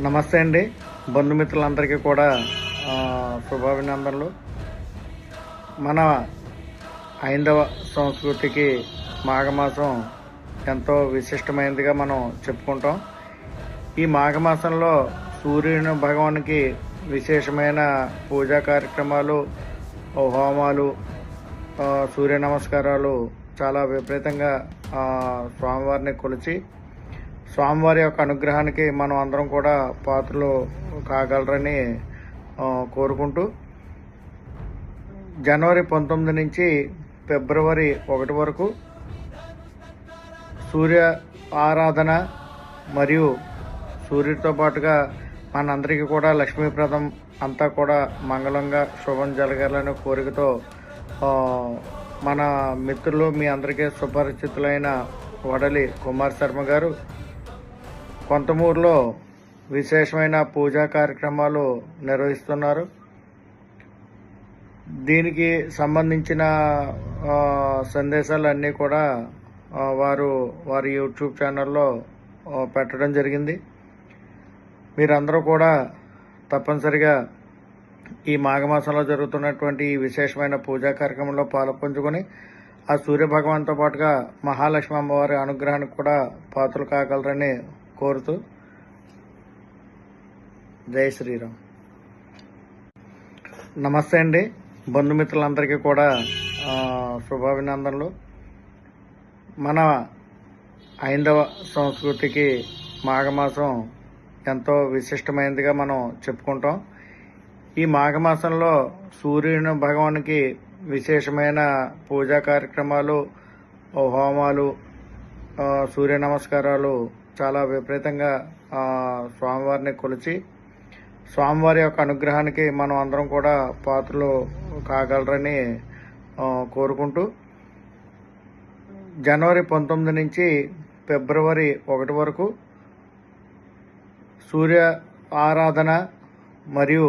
నమస్తే అండి. బంధుమిత్రులందరికీ కూడా శుభాభినందనలు. మన హైందవ సంస్కృతికి మాఘమాసం ఎంతో విశిష్టమైనదిగా మనం చెప్పుకుంటాం. ఈ మాఘమాసంలో సూర్యుని భగవానికి విశేషమైన పూజా కార్యక్రమాలు, హోమాలు, సూర్య నమస్కారాలు చాలా విపరీతంగా స్వామివారిని కొలిచి స్వామివారి యొక్క అనుగ్రహానికి మనం అందరం కూడా పాత్రలు కాగలరని కోరుకుంటూ, జనవరి 19 నుంచి ఫిబ్రవరి 1 వరకు సూర్య ఆరాధన మరియు సూర్యుడితో పాటుగా మనందరికీ కూడా లక్ష్మీప్రదం అంతా కూడా మంగళంగా శుభం జరగాలనే కోరికతో మన మిత్రులు మీ అందరికీ సుపరిచితులైన వడలి కుమార్ శర్మ గారు కొంతమూరులో విశేషమైన పూజా కార్యక్రమాలు నిర్వహిస్తున్నారు. దీనికి సంబంధించిన సందేశాలన్నీ కూడా వారి యూట్యూబ్ ఛానల్లో పెట్టడం జరిగింది. మీరందరూ కూడా తప్పనిసరిగా ఈ మాఘమాసంలో జరుగుతున్నటువంటి ఈ విశేషమైన పూజా కార్యక్రమంలో పాల్పంచుకొని ఆ సూర్యభగవాన్తో పాటుగా మహాలక్ష్మి అమ్మవారి అనుగ్రహానికి కూడా పాత్రలు కాగలరని కోరుతూ, జై శ్రీరామ్. నమస్తే అండి. బంధుమిత్రులందరికీ కూడా శుభాభినందనలు. మన హైందవ సంస్కృతికి మాఘమాసం ఎంతో విశిష్టమైనదిగా మనం చెప్పుకుంటాం. ఈ మాఘమాసంలో సూర్యుని భగవానికి విశేషమైన పూజా కార్యక్రమాలు, హోమాలు, సూర్య నమస్కారాలు చాలా విపరీతంగా స్వామివారిని కొలిచి స్వామివారి యొక్క అనుగ్రహానికి మనం అందరం కూడా పాత్రలు కాగలరని కోరుకుంటూ, జనవరి 19 నుంచి ఫిబ్రవరి 1 వరకు సూర్య ఆరాధన మరియు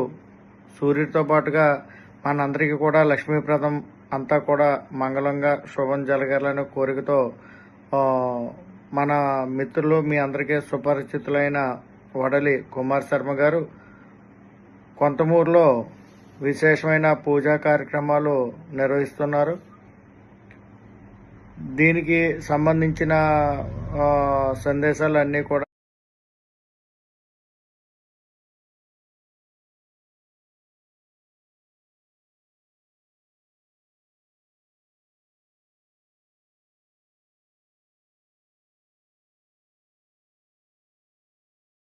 సూర్యుడితో పాటుగా మనందరికీ కూడా లక్ష్మీప్రదం అంతా కూడా మంగళంగా శుభం జరగాలనే కోరికతో మన మిత్రులు మీ అందరికీ సుపరిచితులైన వడలి కుమార్ శర్మ గారు కొంతమూరులో విశేషమైన పూజా కార్యక్రమాలు నిర్వహిస్తున్నారు. దీనికి సంబంధించిన సందేశాలన్నీ కూడా